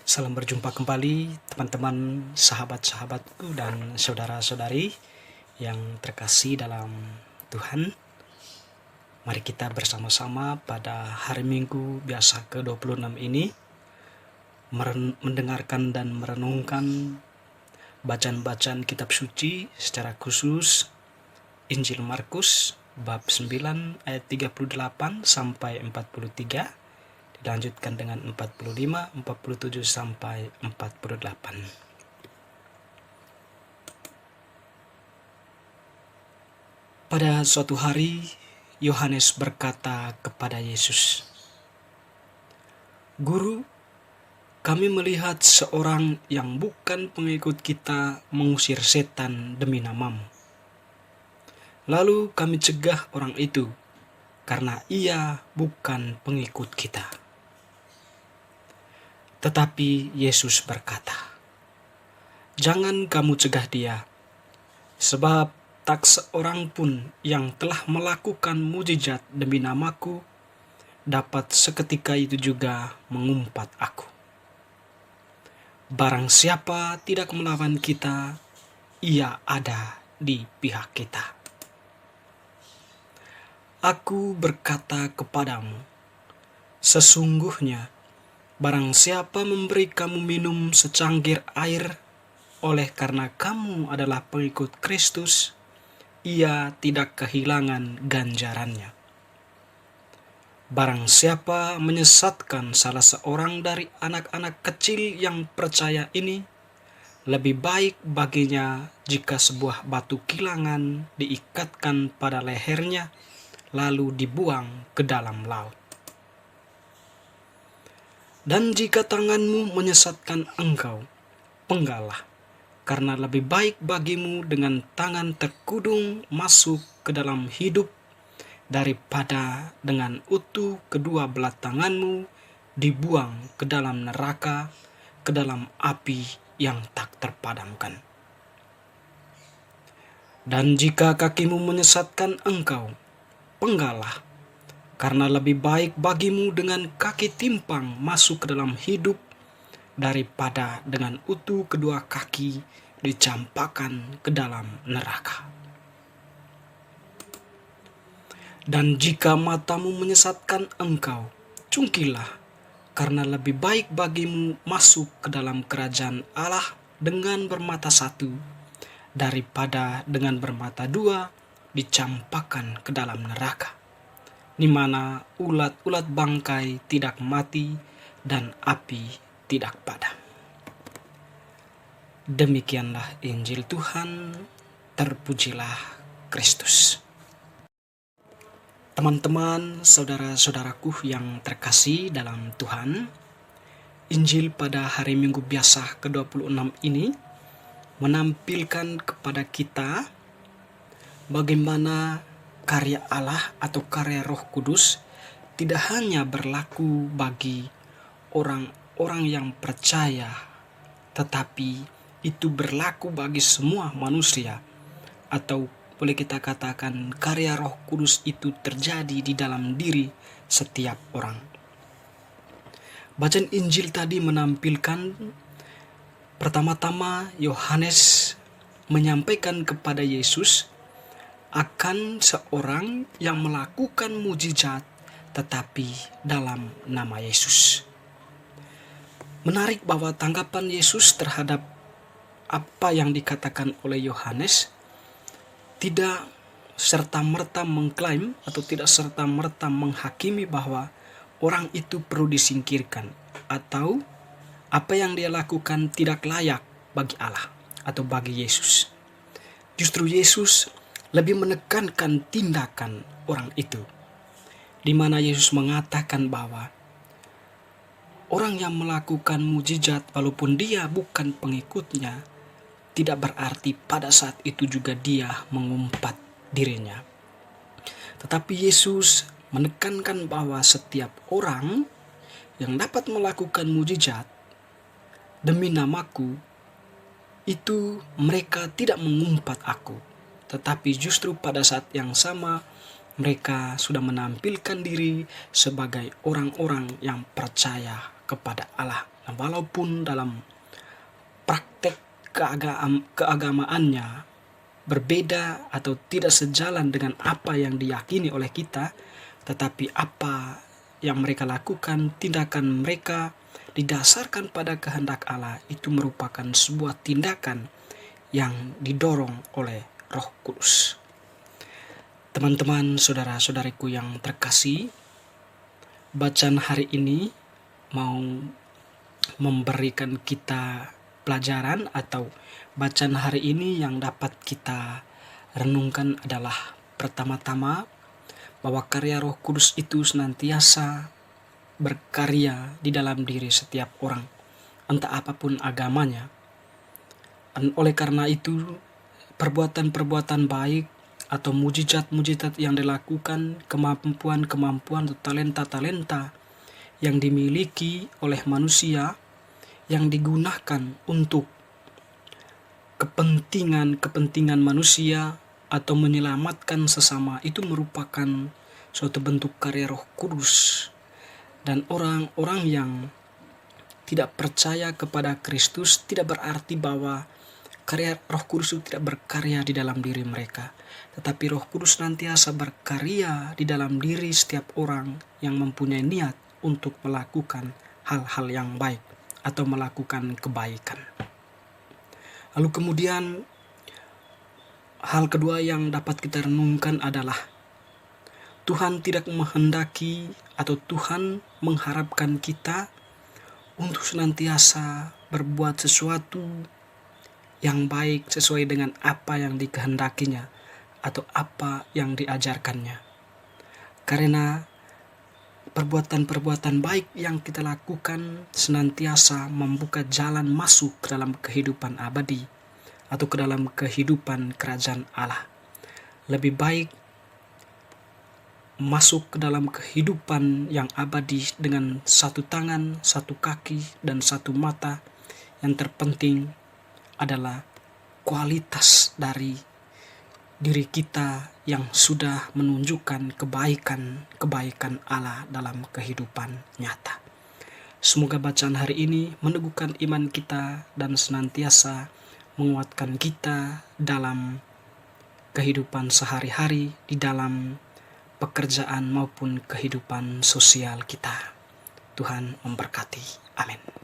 Salam berjumpa kembali teman-teman, sahabat-sahabatku dan saudara-saudari yang terkasih dalam Tuhan. Mari kita bersama-sama pada hari Minggu biasa ke-26 ini mendengarkan dan merenungkan bacaan-bacaan kitab suci, secara khusus Injil Markus bab 9 ayat 38 sampai 43. Dilanjutkan dengan 45, 47 sampai 48. Pada suatu hari, Yohanes berkata kepada Yesus, "Guru, kami melihat seorang yang bukan pengikut kita mengusir setan demi nama-Mu. Lalu kami cegah orang itu, karena ia bukan pengikut kita." Tetapi Yesus berkata, "Jangan kamu cegah dia, sebab tak seorang pun yang telah melakukan mujizat demi nama-Ku dapat seketika itu juga mengumpat Aku. Barang siapa tidak melawan kita, ia ada di pihak kita. Aku berkata kepadamu, sesungguhnya barang siapa memberi kamu minum secangkir air oleh karena kamu adalah pengikut Kristus, ia tidak kehilangan ganjarannya. Barang siapa menyesatkan salah seorang dari anak-anak kecil yang percaya ini, lebih baik baginya jika sebuah batu kilangan diikatkan pada lehernya, lalu dibuang ke dalam laut. Dan jika tanganmu menyesatkan engkau, penggallah, karena lebih baik bagimu dengan tangan terkudung masuk ke dalam hidup, daripada dengan utuh kedua belah tanganmu dibuang ke dalam neraka, ke dalam api yang tak terpadamkan. Dan jika kakimu menyesatkan engkau, penggallah, karena lebih baik bagimu dengan kaki timpang masuk ke dalam hidup, daripada dengan utuh kedua kaki dicampakkan ke dalam neraka. Dan jika matamu menyesatkan engkau, cungkilah, karena lebih baik bagimu masuk ke dalam kerajaan Allah dengan bermata satu, daripada dengan bermata dua dicampakkan ke dalam neraka, di mana ulat-ulat bangkai tidak mati dan api tidak padam." Demikianlah Injil Tuhan, terpujilah Kristus. Teman-teman, saudara-saudaraku yang terkasih dalam Tuhan, Injil pada hari Minggu biasa ke-26 ini menampilkan kepada kita bagaimana karya Allah atau karya Roh Kudus tidak hanya berlaku bagi orang-orang yang percaya, tetapi itu berlaku bagi semua manusia, atau boleh kita katakan karya Roh Kudus itu terjadi di dalam diri setiap orang. Bacaan Injil tadi menampilkan pertama-tama Yohanes menyampaikan kepada Yesus akan seorang yang melakukan mujizat tetapi dalam nama Yesus. Menarik bahwa tanggapan Yesus terhadap apa yang dikatakan oleh Yohanes tidak serta-merta mengklaim atau tidak serta-merta menghakimi bahwa orang itu perlu disingkirkan atau apa yang dia lakukan tidak layak bagi Allah atau bagi Yesus. Justru Yesus lebih menekankan tindakan orang itu, di mana Yesus mengatakan bahwa orang yang melakukan mujizat walaupun dia bukan pengikutnya, tidak berarti pada saat itu juga dia mengumpat dirinya. Tetapi Yesus menekankan bahwa setiap orang yang dapat melakukan mujizat demi nama-Ku, itu mereka tidak mengumpat Aku, tetapi justru pada saat yang sama mereka sudah menampilkan diri sebagai orang-orang yang percaya kepada Allah Nah, walaupun dalam praktek keagamaannya berbeda atau tidak sejalan dengan apa yang diyakini oleh kita, tetapi apa yang mereka lakukan, tindakan mereka didasarkan pada kehendak Allah, itu merupakan sebuah tindakan yang didorong oleh Roh Kudus. Teman-teman, saudara-saudariku yang terkasih, bacaan hari ini mau memberikan kita pelajaran, atau bacaan hari ini yang dapat kita renungkan adalah pertama-tama bahwa karya Roh Kudus itu senantiasa berkarya di dalam diri setiap orang, entah apapun agamanya. Dan oleh karena itu, perbuatan-perbuatan baik atau mujizat-mujizat yang dilakukan, kemampuan-kemampuan atau talenta-talenta yang dimiliki oleh manusia, yang digunakan untuk kepentingan manusia atau menyelamatkan sesama, itu merupakan suatu bentuk karya Roh Kudus. Dan orang-orang yang tidak percaya kepada Kristus tidak berarti bahwa karya Roh Kudus itu tidak berkarya di dalam diri mereka. Tetapi Roh Kudus nantiasa berkarya di dalam diri setiap orang yang mempunyai niat untuk melakukan hal-hal yang baik atau melakukan kebaikan. Lalu kemudian hal kedua yang dapat kita renungkan adalah Tuhan tidak menghendaki atau Tuhan mengharapkan kita untuk senantiasa berbuat sesuatu yang baik sesuai dengan apa yang dikehendakinya atau apa yang diajarkannya. Karena perbuatan-perbuatan baik yang kita lakukan senantiasa membuka jalan masuk ke dalam kehidupan abadi atau ke dalam kehidupan kerajaan Allah. Lebih baik masuk ke dalam kehidupan yang abadi dengan satu tangan, satu kaki, dan satu mata. Yang terpenting adalah kualitas dari diri kita yang sudah menunjukkan kebaikan Allah dalam kehidupan nyata. Semoga bacaan hari ini meneguhkan iman kita dan senantiasa menguatkan kita dalam kehidupan sehari-hari, di dalam pekerjaan maupun kehidupan sosial kita. Tuhan memberkati. Amin.